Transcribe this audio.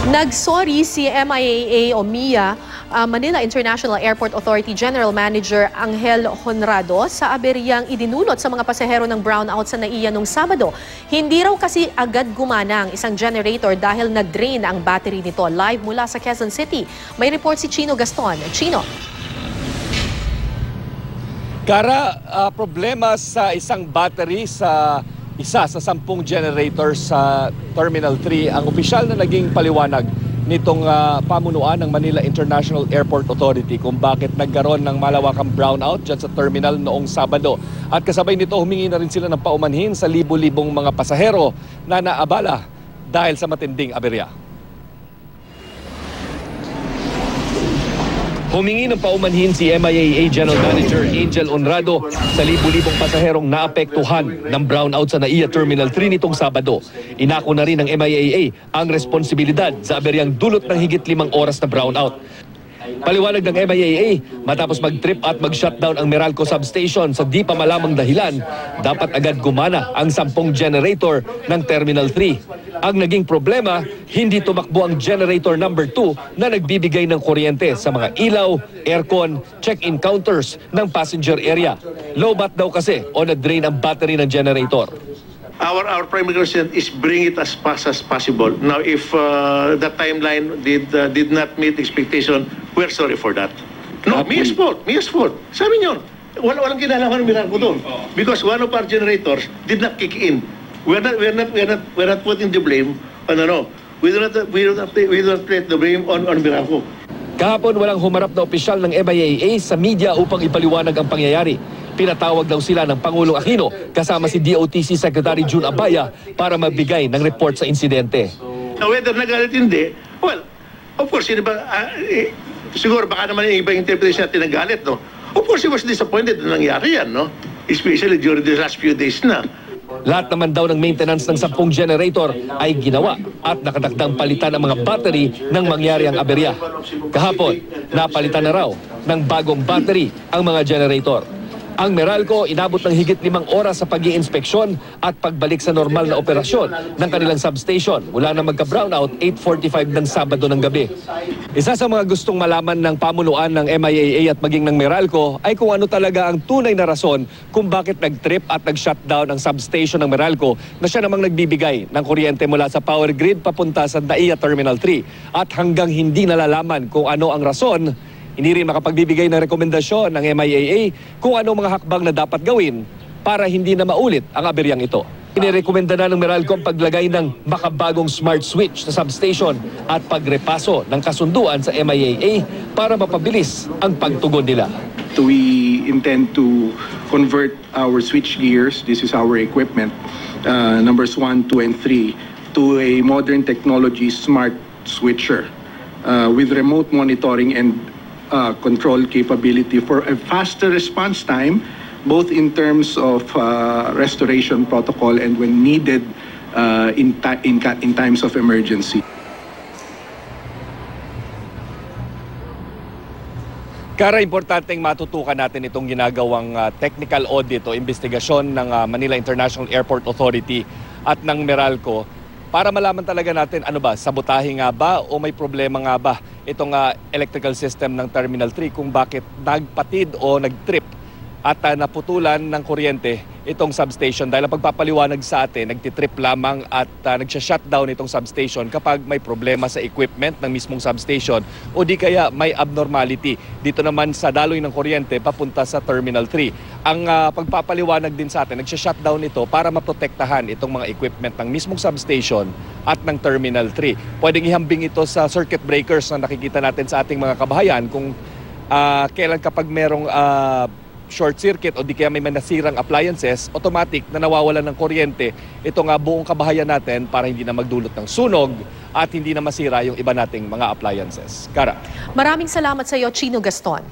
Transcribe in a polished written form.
Nagsorry si MIAA o MIA, Manila International Airport Authority General Manager Angel Honrado sa aberyang idinulot sa mga pasahero ng brownout sa NAIA nung Sabado. Hindi raw kasi agad gumana ang isang generator dahil na-drain ang battery nito. Live mula sa Quezon City, may report si Chino Gaston. Chino. Kara, problema sa isang battery sa isa sa 10 generator sa Terminal 3 ang opisyal na naging paliwanag nitong pamunuan ng Manila International Airport Authority kung bakit nagkaroon ng malawakang brownout dyan sa terminal noong Sabado. At kasabay nito, humingi na rin sila ng paumanhin sa libo-libong mga pasahero na naabala dahil sa matinding aberya. Humingi ng paumanhin si MIAA General Manager Angel Honrado sa libu-libong pasaherong naapektuhan ng brownout sa NAIA Terminal 3 nitong Sabado. Inako na rin ng MIAA ang responsibilidad sa aberyang dulot ng higit 5 oras na brownout. Paliwanag ng MIAA, matapos mag-trip at mag-shutdown ang Meralco substation sa di pa malamang dahilan, dapat agad gumana ang 10 generator ng Terminal 3. Ang naging problema, hindi tumakbo ang generator number 2 na nagbibigay ng kuryente sa mga ilaw, aircon, check-in counters ng passenger area. Low-bat daw kasi o na-drain ang battery ng generator. Our primary concern is bring it as fast as possible. Now, if the timeline did not meet expectation, we're sorry for that. No, Mia's fault. Sabi niyo, walang kinalaman ng Meralco doon. Because one of our generators did not kick in. We're not putting the blame on we do not place the blame on Meralco. Kahapon walang humarap na opisyal ng MIAA sa media upang ipaliwanag ang pangyayari. Pinatawag daw sila ng Pangulong Aquino kasama si DOTC Secretary June Abaya para magbigay ng report sa insidente. Whether nagalit hindi, well, of course, siguro baka naman yung ibang interpretation natin nagalit, no? Of course, he was disappointed na nangyari yan, no? Especially during the last few days na. Lahat naman daw ng maintenance ng 10 generator ay ginawa at nakadakdang palitan ang mga battery nang mangyari ang aberya. Kahapon, napalitan na raw ng bagong battery ang mga generator. Ang Meralco inabot ng higit 5 oras sa pag-iinspeksyon at pagbalik sa normal na operasyon ng kanilang substation mula na magka-brownout 8:45 ng Sabado ng gabi. Isa sa mga gustong malaman ng pamunuan ng MIAA at maging ng Meralco ay kung ano talaga ang tunay na rason kung bakit nag-trip at nag-shutdown ang substation ng Meralco na siya namang nagbibigay ng kuryente mula sa power grid papunta sa NAIA Terminal 3. At hanggang hindi nalalaman kung ano ang rason, hindi rin makapagbibigay ng rekomendasyon ng MIAA kung ano mga hakbang na dapat gawin para hindi na maulit ang aberyang ito. Inirekomenda na ng Meralco ang paglagay ng makabagong smart switch sa substation at pagrepaso ng kasunduan sa MIAA para mapabilis ang pagtugon nila. We intend to convert our switch gears, this is our equipment, numbers 1, 2, and 3, to a modern technology smart switcher with remote monitoring and control capability for a faster response time, both in terms of restoration protocol and when needed in times of emergency. Kara, importanteng matutukan natin itong ginagawang technical audit o investigasyon ng Manila International Airport Authority at ng Meralco para malaman talaga natin ano ba, sabotahe nga ba o may problema nga ba itong electrical system ng Terminal 3 kung bakit nagpatid o nagtrip at naputulan ng kuryente itong substation dahil ang pagpapaliwanag sa atin, nagtitrip lamang at nagsha-shutdown itong substation kapag may problema sa equipment ng mismong substation o di kaya may abnormality dito naman sa daloy ng kuryente papunta sa Terminal 3. Ang pagpapaliwanag din sa atin, nagsha-shutdown ito para maprotektahan itong mga equipment ng mismong substation at ng Terminal 3. Pwedeng ihambing ito sa circuit breakers na nakikita natin sa ating mga kabahayan kung kailan kapag merong short circuit o di kaya may nasirang appliances, automatic na nawawalan ng kuryente itong buong kabahayan natin para hindi na magdulot ng sunog at hindi na masira yung iba nating mga appliances. Kara. Maraming salamat sa iyo, Chino Gaston.